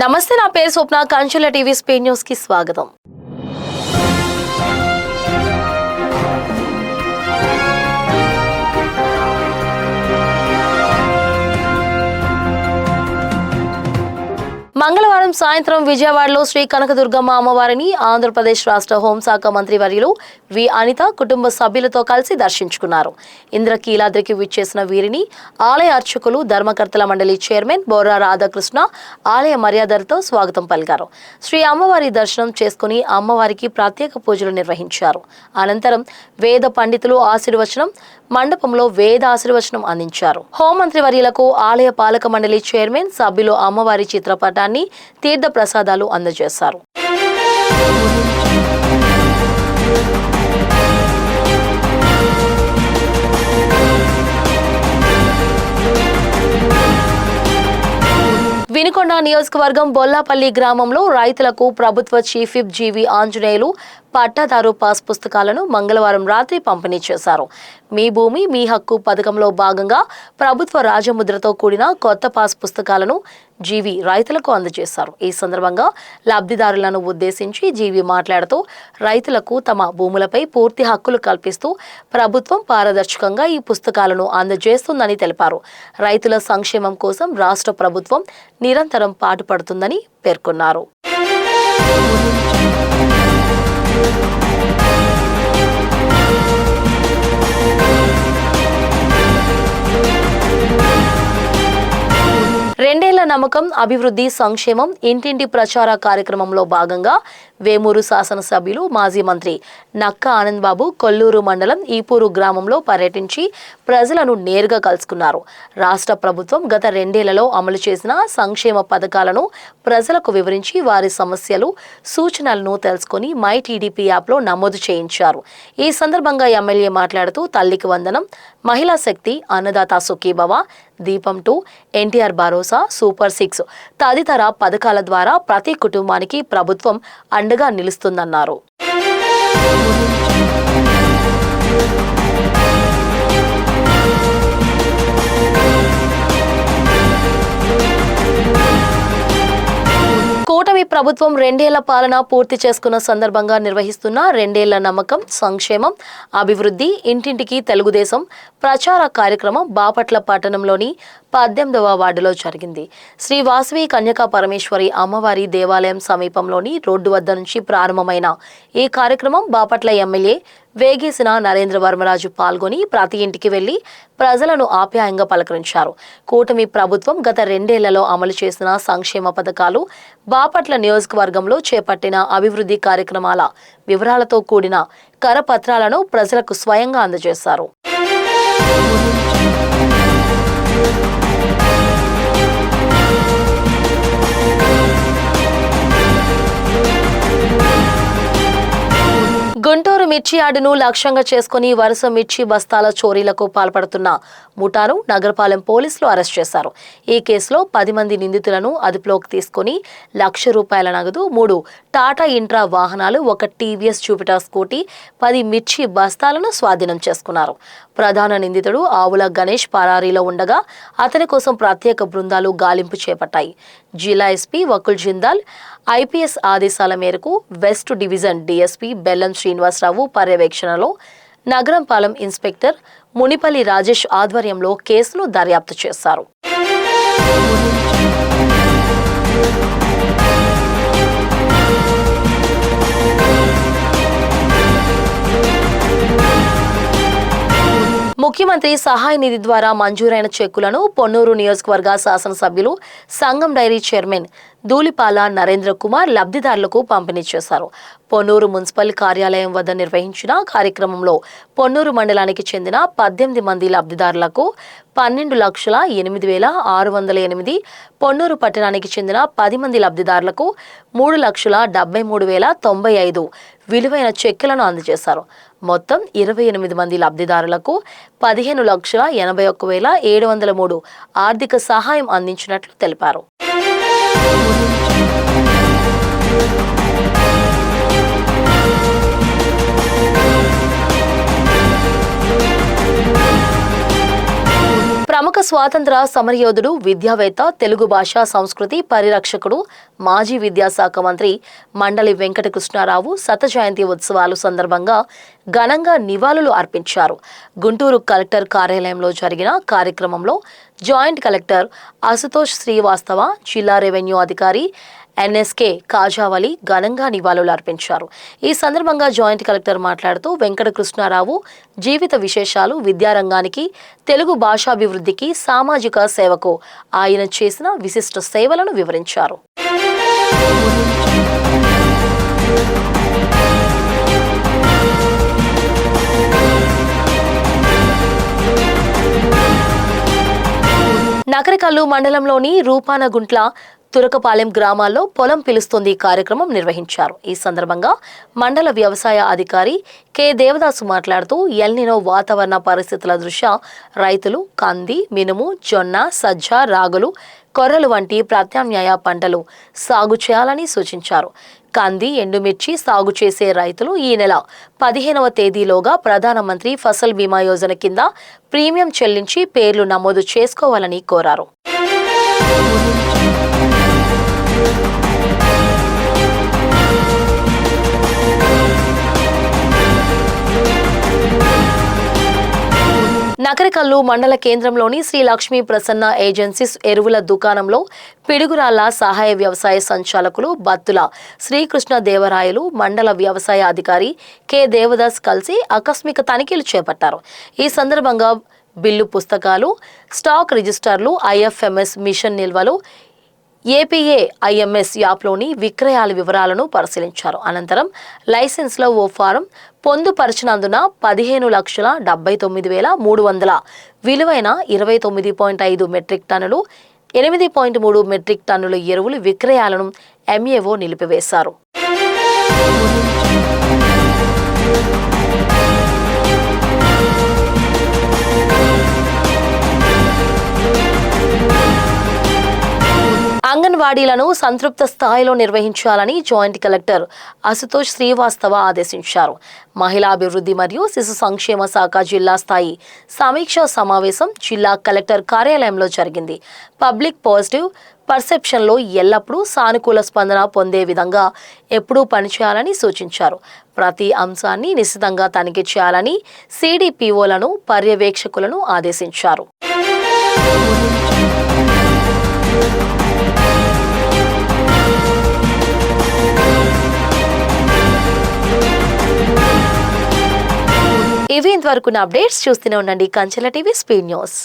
నమస్తే, నా పేరు స్వప్న. కంచుల టీవీ స్పెయిన్ న్యూస్ కి స్వాగతం. మంగళవారం సాయంత్రం విజయవాడలో శ్రీ కనకదుర్గమ్మ అమ్మవారిని ఆంధ్రప్రదేశ్ రాష్ట్ర హోంశాఖ మంత్రి వర్యులు వి అనిత కుటుంబ సభ్యులతో కలిసి దర్శించుకున్నారు. ఇంద్రకీలాద్రికి విచ్చేసిన వీరిని ఆలయ అర్చకులు, ధర్మకర్తల మండలి చైర్మన్ బొర్రా రాధాకృష్ణ ఆలయ మర్యాదలతో స్వాగతం పలికారు. శ్రీ అమ్మవారి దర్శనం చేసుకుని అమ్మవారికి ప్రత్యేక పూజలు నిర్వహించారు. అనంతరం వేద పండితులు ఆశీర్వచనం మండపంలో వేద ఆశీర్వచనం అందించారు. హోంమంత్రి వర్యులకు ఆలయ పాలక మండలి చైర్మన్ సభ్యులు అమ్మవారి చిత్రపటాన్ని తీర్థ ప్రసాదాలు అందజేశారు. వినుకొండ నియోజకవర్గం బొల్లాపల్లి గ్రామంలో రైతులకు ప్రభుత్వ చీఫ్ విప్ జీవి ఆంజనేయులు పట్టాదారు పాస్ పుస్తకాలను మంగళవారం రాత్రి పంపిణీ చేశారు. మీ భూమి మీ హక్కు పథకంలో భాగంగా ప్రభుత్వ రాజముద్రతో కూడిన కొత్త పాస్ పుస్తకాలను జీవి రైతులకు అందజేశారు. ఈ సందర్భంగా లబ్ధిదారులను ఉద్దేశించి జీవి మాట్లాడుతూ రైతులకు తమ భూములపై పూర్తి హక్కులు కల్పిస్తూ ప్రభుత్వం పారదర్శకంగా ఈ పుస్తకాలను అందజేస్తుందని తెలిపారు. రైతుల సంక్షేమం కోసం రాష్ట్ర ప్రభుత్వం నిరంతరం పాటుపడుతుందని పేర్కొన్నారు. రెండేళ్ల నమ్మకం, అభివృద్ధి, సంక్షేమం ఇంటింటి ప్రచార కార్యక్రమంలో భాగంగా వేమూరు శాసనసభ్యులు మాజీ మంత్రి నక్క ఆనంద్ బాబు కొల్లూరు మండలం ఈపూరు గ్రామంలో పర్యటించి ప్రజలను నేరుగా కలుసుకున్నారు. రాష్ట్ర ప్రభుత్వం గత రెండేళ్లలో అమలు చేసిన సంక్షేమ పథకాలను ప్రజలకు వివరించి వారి సమస్యలు, సూచనలను తెలుసుకుని మై టీడీపీ యాప్లో నమోదు చేయించారు. ఈ సందర్భంగా ఎమ్మెల్యే మాట్లాడుతూ తల్లికి వందనం, మహిళా శక్తి, అన్నదాత సుఖీభవ, దీపం 2, ఎన్టీఆర్ భరోసా, సూపర్ 6 తదితర పథకాల ద్వారా ప్రతి కుటుంబానికి ప్రభుత్వం అండగా నిలుస్తుందన్నారు. కూటమి ప్రభుత్వం రెండేళ్ల పాలన పూర్తి చేసుకున్న సందర్భంగా నిర్వహిస్తున్న రెండేళ్ల నమ్మకం, సంక్షేమం, అభివృద్ధి ఇంటింటికి తెలుగుదేశం ప్రచార కార్యక్రమం బాపట్ల పట్టణంలోని 18వ వార్డులో జరిగింది. శ్రీ వాసవి కన్యకా పరమేశ్వరి అమ్మవారి దేవాలయం సమీపంలోని రోడ్డు వద్ద నుంచి ప్రారంభమైన ఈ కార్యక్రమం బాపట్ల ఎమ్మెల్యే వేగేసిన నరేంద్ర వర్మరాజు పాల్గొని ప్రతి ఇంటికి వెళ్లి ప్రజలను ఆప్యాయంగా పలకరించారు. కూటమి ప్రభుత్వం గత రెండేళ్లలో అమలు చేసిన సంక్షేమ పథకాలు, బాపట్ల నియోజకవర్గంలో చేపట్టిన అభివృద్ధి కార్యక్రమాల వివరాలతో కూడిన కరపత్రాలను ప్రజలకు స్వయంగా అందజేశారు. గుంటూరు మిర్చి యార్డును లక్ష్యంగా చేసుకుని వరుస మిర్చి బస్తాల చోరీలకు పాల్పడుతున్న ముఠాను నగరపాలెం పోలీసులు అరెస్ట్ చేశారు. ఈ కేసులో 10 మంది నిందితులను అదుపులోకి తీసుకుని ₹1,00,000 నగదు, 3 టాటా ఇంట్రా వాహనాలు, 1 టీవీఎస్ జూపిటర్ స్కూటీ, 10 మిర్చి బస్తాలను స్వాధీనం చేసుకున్నారు. ప్రధాన నిందితుడు ఆవుల గణేష్ పరారీలో ఉండగా అతని కోసం ప్రత్యేక బృందాలు గాలింపు చేపట్టాయి. జిల్లా ఎస్పీ వకుల్ జిందాల్ ఐపీఎస్ ఆదేశాల మేరకు వెస్ట్ డివిజన్ డీఎస్పీ బెల్లం శ్రీనివాసరావు పర్యవేక్షణలో నగరంపాలెం ఇన్స్పెక్టర్ మునిపల్లి రాజేష్ ఆధ్వర్యంలో కేసును దర్యాప్తు చేశారు. ముఖ్యమంత్రి సహాయ నిధి ద్వారా మంజూరైన చెక్కులను పొన్నూరు నియోజకవర్గ శాసనసభ్యులు సంఘం డైరీ చైర్మన్ ధూళిపాల నరేంద్ర కుమార్ లబ్ధిదారులకు పంపిణీ చేశారు. పొన్నూరు మున్సిపల్ కార్యాలయం వద్ద నిర్వహించిన కార్యక్రమంలో పొన్నూరు మండలానికి చెందిన 18 మంది లబ్ధిదారులకు 12,08,608, పొన్నూరు పట్టణానికి చెందిన 10 మంది లబ్ధిదారులకు 3,73,095 విలువైన చెక్కులను అందజేశారు. మొత్తం 28 మంది లబ్ధిదారులకు 15,81,703 ఆర్థిక సహాయం అందించినట్లు తెలిపారు. ప్రముఖ ప్రముఖ స్వాతంత్ర సమరయోధుడు, విద్యావేత్త, తెలుగు భాషా సంస్కృతి పరిరక్షకుడు, మాజీ విద్యాశాఖ మంత్రి మండలి వెంకట కృష్ణారావు శత జయంతి ఉత్సవాలు సందర్భంగా ఘనంగా నివాళులు అర్పించారు. గుంటూరు కలెక్టర్ కార్యాలయంలో జరిగిన కార్యక్రమంలో జాయింట్ కలెక్టర్ అశుతోష్ శ్రీవాస్తవ, జిల్లా రెవెన్యూ అధికారి ఎన్ఎస్కే కాజావలి ఘనంగా నివాళులు అర్పించారు. ఈ సందర్భంగా జాయింట్ కలెక్టర్ మాట్లాడుతూ వెంకట కృష్ణారావు జీవిత విశేషాలు, విద్యారంగానికి, తెలుగు భాషాభివృద్ధికి, సామాజిక సేవకు ఆయన చేసిన విశిష్ట సేవలను వివరించారు. నకరికల్లు మండలంలోని రూపానగుంట్ల, తురకపాలెం గ్రామాల్లో పొలం పిలుస్తుంది కార్యక్రమం నిర్వహించారు. ఈ సందర్భంగా మండల వ్యవసాయ అధికారి కె దేవదాసు మాట్లాడుతూ ఎల్నినో వాతావరణ పరిస్థితుల దృష్ట్యా రైతులు కంది, మినుము, జొన్న, సజ్జ, రాగులు, కొర్రలు వంటి ప్రత్యామ్నాయ పంటలు సాగు చేయాలని సూచించారు. కంది, ఎండుమిర్చి సాగు చేసే రైతులు ఈ నెల 15వ తేదీలోగా ప్రధానమంత్రి ఫసల్ బీమా యోజన కింద ప్రీమియం చెల్లించి పేర్లు నమోదు చేసుకోవాలని కోరారు. నకరికల్లు మండల కేంద్రంలోని శ్రీ లక్ష్మీ ప్రసన్న ఏజెన్సీస్ ఎరువుల దుకాణంలో పిడుగురాళ్ల సహాయ వ్యవసాయ సంచాలకులు బత్తుల శ్రీకృష్ణ దేవరాయలు, మండల వ్యవసాయ అధికారి కె దేవదాస్ కలిసి ఆకస్మిక తనిఖీలు చేపట్టారు. ఈ సందర్భంగా బిల్లు పుస్తకాలు, స్టాక్ రిజిస్టర్లు, ఐఎఫ్ఎంఎస్ మిషన్ నిల్వలు, ఏపీఏ ఐఎంఎస్ యాప్లోని విక్రయాల వివరాలను పరిశీలించారు. అనంతరం లైసెన్స్లో ఓ ఫారం పొందుపరిచినందున 15,79,300 విలువైన 29.5 మెట్రిక్ టన్నులు, 8.3 మెట్రిక్ టన్నుల ఎరువులు విక్రయాలను ఎంఏఓ నిలిపివేశారు. అంగన్వాడీలను సంతృప్త స్థాయిలో నిర్వహించాలని జాయింట్ కలెక్టర్ అశుతోష్ శ్రీవాస్తవ ఆదేశించారు. మహిళా అభివృద్ధి మరియు శిశు సంక్షేమ శాఖ జిల్లా స్థాయి సమీక్షా సమావేశం జిల్లా కలెక్టర్ కార్యాలయంలో జరిగింది. పబ్లిక్ పాజిటివ్ పర్సెప్షన్లో ఎల్లప్పుడూ సానుకూల స్పందన పొందే విధంగా ఎప్పుడూ పనిచేయాలని సూచించారు. ప్రతి అంశాన్ని నిశితంగా తనిఖీ చేయాలని సిడిపిఓలను, పర్యవేక్షకులను ఆదేశించారు. ఇవి ఇంతవరకు అప్డేట్స్. చూస్తూనే ఉండండి కంచెల టీవీ స్పీడ్ న్యూస్.